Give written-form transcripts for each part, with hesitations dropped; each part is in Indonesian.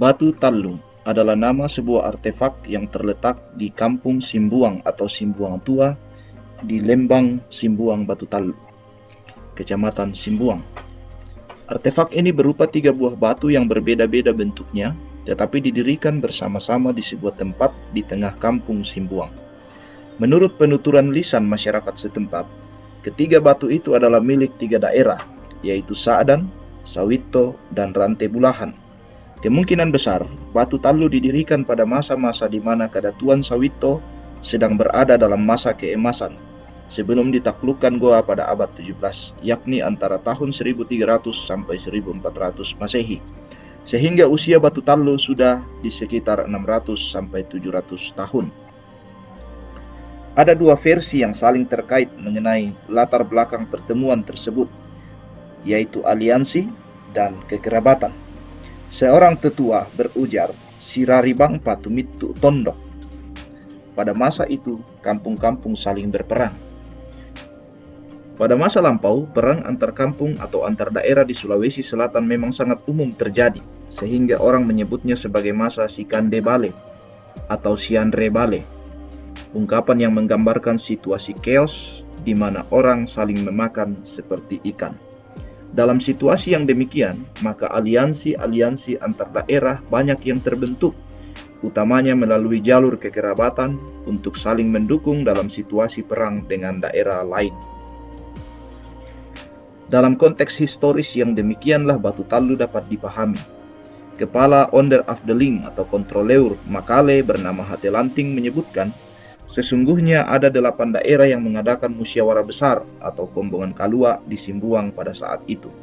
Batu Tallu adalah nama sebuah artefak yang terletak di Kampung Simbuang atau Simbuang Tua di Lembang Simbuang Batu Tallu, Kecamatan Simbuang. Artefak ini berupa 3 buah batu yang berbeda-beda bentuknya, tetapi didirikan bersama-sama di sebuah tempat di tengah Kampung Simbuang. Menurut penuturan lisan masyarakat setempat, ketiga batu itu adalah milik 3 daerah, yaitu Sa'dan, Sawito, dan Rante Bulahan. Kemungkinan besar, Batu Tallu didirikan pada masa-masa di mana Kadatuan Sawito sedang berada dalam masa keemasan, sebelum ditaklukkan Goa pada abad 17, yakni antara tahun 1300 sampai 1400 Masehi. Sehingga usia Batu Tallu sudah di sekitar 600 sampai 700 tahun. Ada 2 versi yang saling terkait mengenai latar belakang pertemuan tersebut, yaitu aliansi dan kekerabatan. Seorang tetua berujar, Siraribang Patumitu Tondok. Pada masa itu, kampung-kampung saling berperang. Pada masa lampau, perang antar kampung atau antar daerah di Sulawesi Selatan memang sangat umum terjadi, sehingga orang menyebutnya sebagai masa Sikande Bale atau Sianre Bale. Ungkapan yang menggambarkan situasi chaos di mana orang saling memakan seperti ikan. Dalam situasi yang demikian, maka aliansi-aliansi antar daerah banyak yang terbentuk, utamanya melalui jalur kekerabatan untuk saling mendukung dalam situasi perang dengan daerah lain. Dalam konteks historis yang demikianlah Batu Tallu dapat dipahami. Kepala Onder Afdeling atau kontroleur Makale bernama Hatelanting menyebutkan, sesungguhnya ada 8 daerah yang mengadakan musyawarah besar atau kombongan kalua di Simbuang pada saat itu,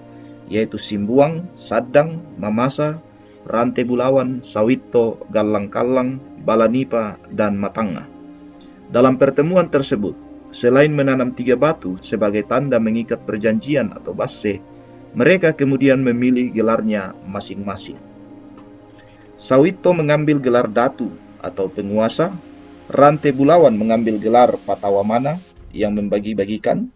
yaitu Simbuang, Sadang, Mamasa, Rante Bulawan, Sawito, Gallang-Kallang, Balanipa, dan Matanga. Dalam pertemuan tersebut, selain menanam 3 batu sebagai tanda mengikat perjanjian atau basse, mereka kemudian memilih gelarnya masing-masing. Sawito mengambil gelar Datu atau penguasa, Rante Bulawan mengambil gelar Patawamana yang membagi-bagikan,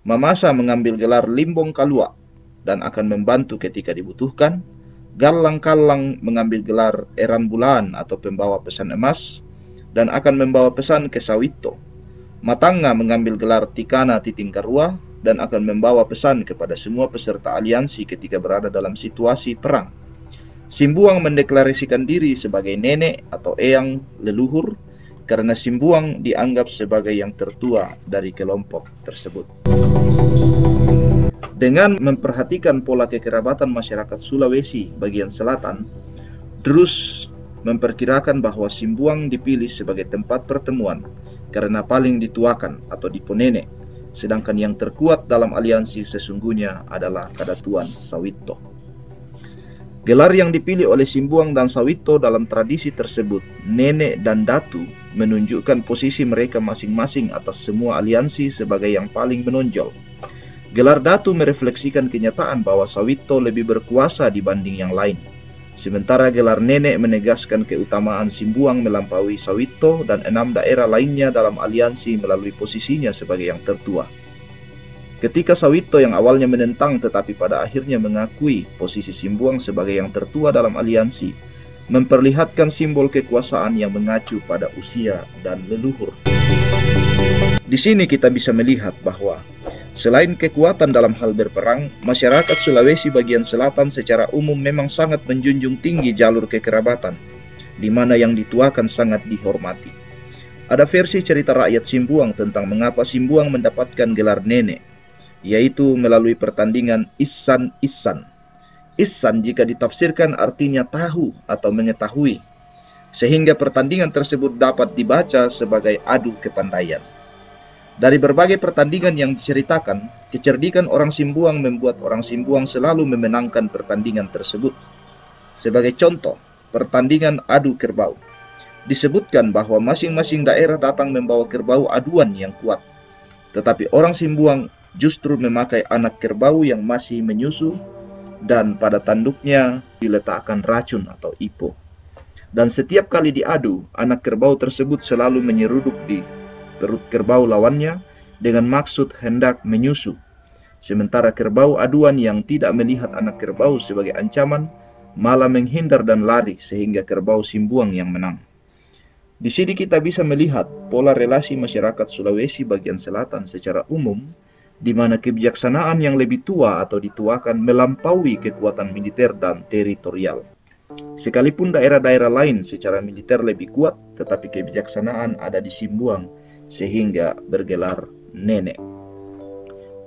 Mamasa mengambil gelar Limbong Kalua dan akan membantu ketika dibutuhkan, Gallang-Kallang mengambil gelar Eran Bulan atau pembawa pesan emas dan akan membawa pesan ke Sawito, Matanga mengambil gelar Tikana Titingkarua dan akan membawa pesan kepada semua peserta aliansi ketika berada dalam situasi perang. Simbuang mendeklarasikan diri sebagai nenek atau eyang leluhur, karena Simbuang dianggap sebagai yang tertua dari kelompok tersebut. Dengan memperhatikan pola kekerabatan masyarakat Sulawesi bagian selatan, Drus memperkirakan bahwa Simbuang dipilih sebagai tempat pertemuan karena paling dituakan atau diponenek, sedangkan yang terkuat dalam aliansi sesungguhnya adalah Kadatuan Sawito. Gelar yang dipilih oleh Simbuang dan Sawito dalam tradisi tersebut, nenek dan datu, menunjukkan posisi mereka masing-masing atas semua aliansi sebagai yang paling menonjol. Gelar datu merefleksikan kenyataan bahwa Sawito lebih berkuasa dibanding yang lain. Sementara gelar nenek menegaskan keutamaan Simbuang melampaui Sawito dan 6 daerah lainnya dalam aliansi melalui posisinya sebagai yang tertua. Ketika Sawito yang awalnya menentang tetapi pada akhirnya mengakui posisi Simbuang sebagai yang tertua dalam aliansi, memperlihatkan simbol kekuasaan yang mengacu pada usia dan leluhur. Di sini kita bisa melihat bahwa selain kekuatan dalam hal berperang, masyarakat Sulawesi bagian selatan secara umum memang sangat menjunjung tinggi jalur kekerabatan, di mana yang dituakan sangat dihormati. Ada versi cerita rakyat Simbuang tentang mengapa Simbuang mendapatkan gelar nenek, yaitu melalui pertandingan Isan-Isan. Isan jika ditafsirkan artinya tahu atau mengetahui, sehingga pertandingan tersebut dapat dibaca sebagai adu kepandaian. Dari berbagai pertandingan yang diceritakan, kecerdikan orang Simbuang membuat orang Simbuang selalu memenangkan pertandingan tersebut. Sebagai contoh, pertandingan adu kerbau. Disebutkan bahwa masing-masing daerah datang membawa kerbau aduan yang kuat, tetapi orang Simbuang justru memakai anak kerbau yang masih menyusu dan pada tanduknya diletakkan racun atau ipo. Dan setiap kali diadu, anak kerbau tersebut selalu menyeruduk di perut kerbau lawannya dengan maksud hendak menyusu. Sementara kerbau aduan yang tidak melihat anak kerbau sebagai ancaman malah menghindar dan lari sehingga kerbau Simbuang yang menang. Di sini kita bisa melihat pola relasi masyarakat Sulawesi bagian selatan secara umum, di mana kebijaksanaan yang lebih tua atau dituakan melampaui kekuatan militer dan teritorial. Sekalipun daerah-daerah lain secara militer lebih kuat, tetapi kebijaksanaan ada di Simbuang sehingga bergelar nenek.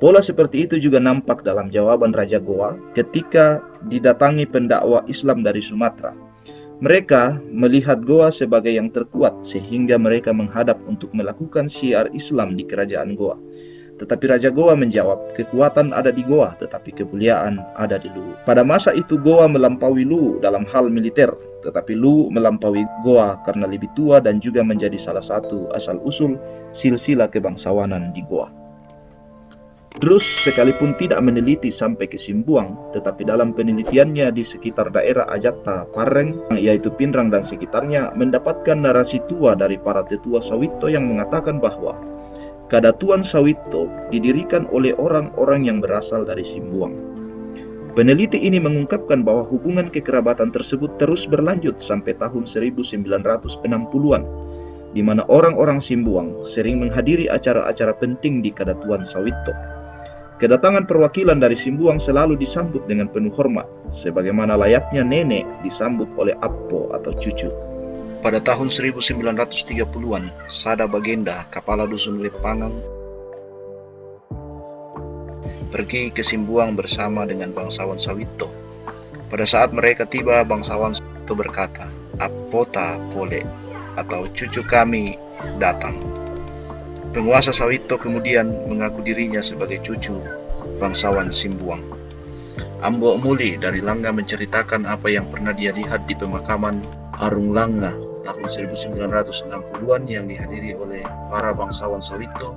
Pola seperti itu juga nampak dalam jawaban Raja Goa ketika didatangi pendakwa Islam dari Sumatera. Mereka melihat Goa sebagai yang terkuat sehingga mereka menghadap untuk melakukan syiar Islam di kerajaan Goa. Tetapi Raja Goa menjawab, kekuatan ada di Goa tetapi kemuliaan ada di Luwu. Pada masa itu Goa melampaui Luwu dalam hal militer, tetapi Luwu melampaui Goa karena lebih tua dan juga menjadi salah satu asal-usul silsilah kebangsawanan di Goa. Drus sekalipun tidak meneliti sampai ke Simbuang, tetapi dalam penelitiannya di sekitar daerah Ajatta, Pareng, yaitu Pinrang dan sekitarnya, mendapatkan narasi tua dari para tetua Sawito yang mengatakan bahwa Kadatuan Sawito didirikan oleh orang-orang yang berasal dari Simbuang. Peneliti ini mengungkapkan bahwa hubungan kekerabatan tersebut terus berlanjut sampai tahun 1960-an, di mana orang-orang Simbuang sering menghadiri acara-acara penting di Kadatuan Sawito. Kedatangan perwakilan dari Simbuang selalu disambut dengan penuh hormat, sebagaimana layaknya nenek disambut oleh Appo atau cucu. Pada tahun 1930-an, Sada Bagenda, kepala dusun Lepangang, pergi ke Simbuang bersama dengan bangsawan Sawito. Pada saat mereka tiba, bangsawan Sawito berkata, "Appota pole," atau cucu kami datang. Penguasa Sawito kemudian mengaku dirinya sebagai cucu bangsawan Simbuang. Ambo Muli dari Langga menceritakan apa yang pernah dia lihat di pemakaman Arung Langga tahun 1960-an yang dihadiri oleh para bangsawan Sawito,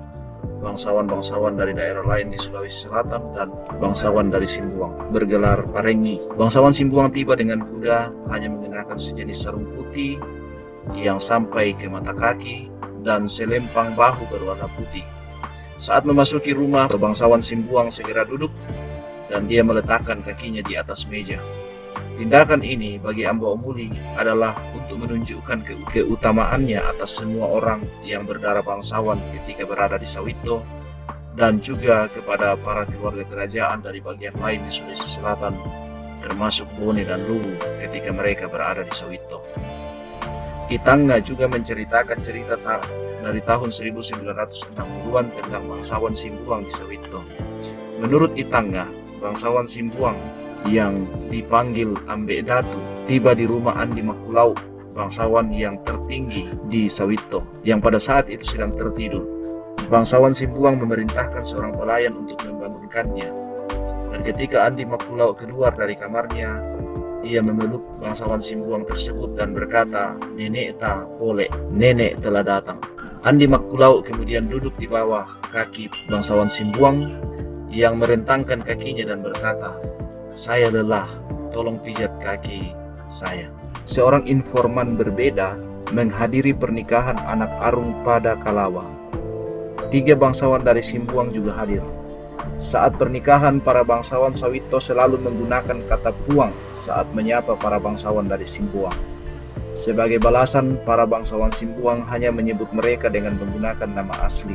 bangsawan-bangsawan dari daerah lain di Sulawesi Selatan, dan bangsawan dari Simbuang, bergelar Parengi. Bangsawan Simbuang tiba dengan kuda, hanya mengenakan sejenis sarung putih yang sampai ke mata kaki, dan selempang bahu berwarna putih. Saat memasuki rumah, bangsawan Simbuang segera duduk dan dia meletakkan kakinya di atas meja. Tindakan ini bagi Ambo Muli adalah untuk menunjukkan keutamaannya atas semua orang yang berdarah bangsawan ketika berada di Sawito, dan juga kepada para keluarga kerajaan dari bagian lain di Sulawesi Selatan, termasuk Bone dan Luwu ketika mereka berada di Sawito. Itangga juga menceritakan cerita dari tahun 1960-an tentang bangsawan Simbuang di Sawito. Menurut Itangga, bangsawan Simbuang yang dipanggil Ambek Datu tiba di rumah Andi Makulau, bangsawan yang tertinggi di Sawito, yang pada saat itu sedang tertidur. Bangsawan Simbuang memerintahkan seorang pelayan untuk membangunkannya. Dan ketika Andi Makulau keluar dari kamarnya, ia memeluk bangsawan Simbuang tersebut dan berkata, "Nenek ta pole, nenek telah datang." Andi Makulau kemudian duduk di bawah kaki bangsawan Simbuang yang merentangkan kakinya dan berkata, "Saya lelah, tolong pijat kaki saya." Seorang informan berbeda menghadiri pernikahan anak Arung pada Kalawa. 3 bangsawan dari Simbuang juga hadir. Saat pernikahan, para bangsawan Sawito selalu menggunakan kata puang saat menyapa para bangsawan dari Simbuang. Sebagai balasan, para bangsawan Simbuang hanya menyebut mereka dengan menggunakan nama asli.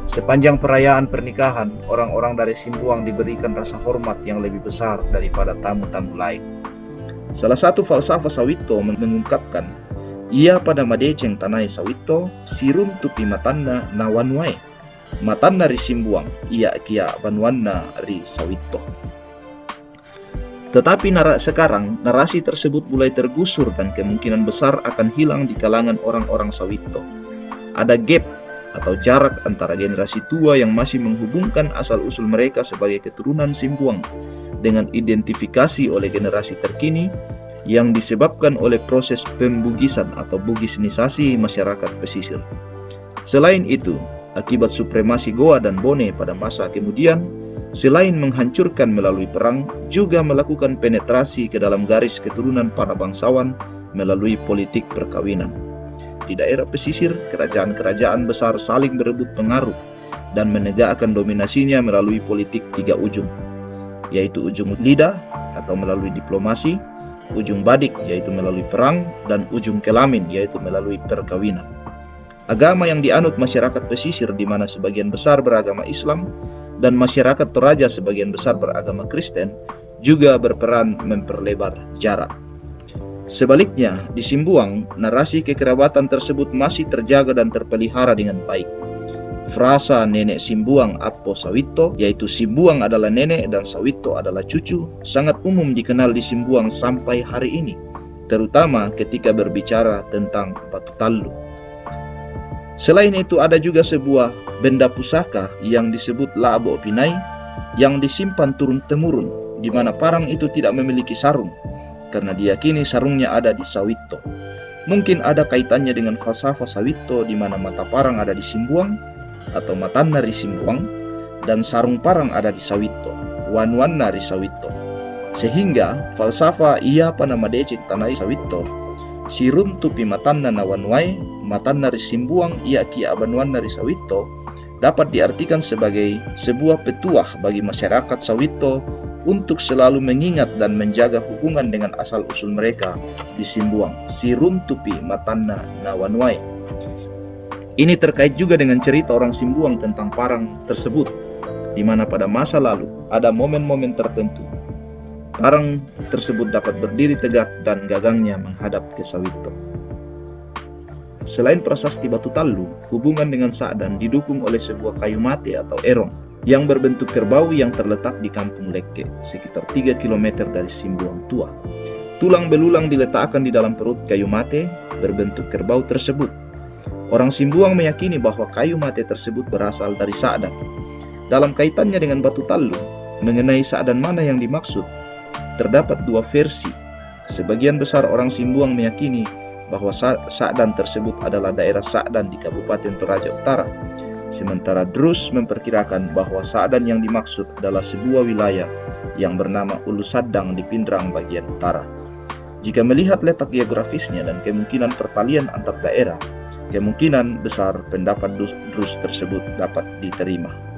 Sepanjang perayaan pernikahan, orang-orang dari Simbuang diberikan rasa hormat yang lebih besar daripada tamu-tamu lain. Salah satu falsafah Sawito mengungkapkan, ia pada madeceng tanai Sawito, sirun tupi matanna nawanwae. Matanna ri Simbuang, ia kia banwanna ri Sawito. Tetapi sekarang narasi tersebut mulai tergusur dan kemungkinan besar akan hilang di kalangan orang-orang Sawito. Ada gap atau jarak antara generasi tua yang masih menghubungkan asal-usul mereka sebagai keturunan Simbuang dengan identifikasi oleh generasi terkini yang disebabkan oleh proses pembugisan atau bugisnisasi masyarakat pesisir. Selain itu, akibat supremasi Goa dan Bone pada masa kemudian, selain menghancurkan melalui perang, juga melakukan penetrasi ke dalam garis keturunan para bangsawan melalui politik perkawinan. Di daerah pesisir, kerajaan-kerajaan besar saling berebut pengaruh dan menegakkan dominasinya melalui politik 3 ujung, yaitu ujung lidah atau melalui diplomasi, ujung badik yaitu melalui perang, dan ujung kelamin yaitu melalui perkawinan. Agama yang dianut masyarakat pesisir di mana sebagian besar beragama Islam dan masyarakat Toraja sebagian besar beragama Kristen juga berperan memperlebar jarak. Sebaliknya, di Simbuang, narasi kekerabatan tersebut masih terjaga dan terpelihara dengan baik. Frasa nenek Simbuang Appo Sawito, yaitu Simbuang adalah nenek dan Sawito adalah cucu, sangat umum dikenal di Simbuang sampai hari ini, terutama ketika berbicara tentang batu tallu. Selain itu, ada juga sebuah benda pusaka yang disebut Labo Pinai yang disimpan turun-temurun, di mana parang itu tidak memiliki sarung, karena diyakini sarungnya ada di Sawito. Mungkin ada kaitannya dengan falsafah Sawito di mana mata parang ada di Simbuang atau Matanna di Simbuang dan sarung parang ada di Sawito, Wanwanna di Sawito. Sehingga falsafah ia panama decek tanai Sawito, sirun tupi Matanna na wanwai, Matanna di Simbuang ia ki abanwanna di Sawito, dapat diartikan sebagai sebuah petuah bagi masyarakat Sawito untuk selalu mengingat dan menjaga hubungan dengan asal-usul mereka di Simbuang, sirun tupi Matanna na wanwai. Ini terkait juga dengan cerita orang Simbuang tentang parang tersebut, di mana pada masa lalu ada momen-momen tertentu parang tersebut dapat berdiri tegak dan gagangnya menghadap ke Sawito. Selain prasasti batu tallu, hubungan dengan Sa'dan didukung oleh sebuah kayu mate atau erong yang berbentuk kerbau yang terletak di Kampung Leke, sekitar 3 km dari Simbuang Tua. Tulang belulang diletakkan di dalam perut kayu mate berbentuk kerbau tersebut. Orang Simbuang meyakini bahwa kayu mate tersebut berasal dari Sa'dan. Dalam kaitannya dengan batu tallu, mengenai Sa'dan mana yang dimaksud, terdapat dua versi. Sebagian besar orang Simbuang meyakini bahwa Sa'dan tersebut adalah daerah Sa'dan di Kabupaten Toraja Utara. Sementara Drus memperkirakan bahwa Sa'dan yang dimaksud adalah sebuah wilayah yang bernama Ulu Sadang di Pindrang bagian utara. Jika melihat letak geografisnya dan kemungkinan pertalian antar daerah, kemungkinan besar pendapat Drus tersebut dapat diterima.